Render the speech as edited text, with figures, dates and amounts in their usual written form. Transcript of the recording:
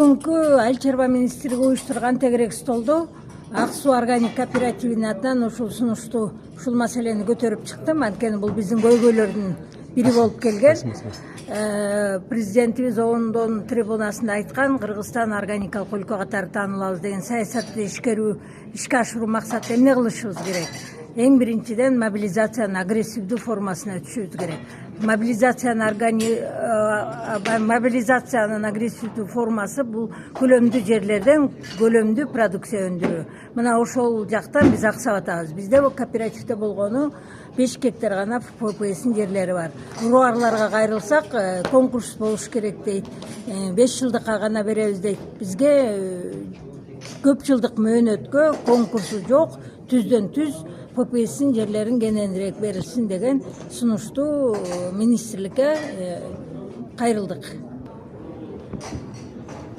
Бүгүнкү Айыл чарба министрлиги уюштурган тегерек столдо Ак суу органик кооперативинин атынан ушул сунушту, ушул маселени көтөрүп чыктым. Анткени бул биздин көйгөйлөрдүн бири болуп келген. Президентибиз ондон трибунасында айткан, Кыргызстан органикалык өлкө катары таанылабыз деген саясатты ишке ашыруу максатта эмне кылышыбыз керек? Эң биринчиден мобилизациянын агрессивдүү формасына өтүшүбүз керек. Мобилизациянын агрессивдүү формасы бул көлөмдүү жерлерден көлөмдүү продукция өндүрүү. Мына ошол жактан биз аксап атабыз. Бизде бул кооперативде болгону 5 гектар гана ППС'ин жерлери бар. Урууларга кайрылсак, конкурс болуш керек дейт. 5 жылдыкка гана беребиз дейт. Бизге көп жылдык мөөнөткө конкурсу жок, түздөн түз ППС'ин жерлерин кененирээк берилсин деген сунушту министрликке кайрылдык.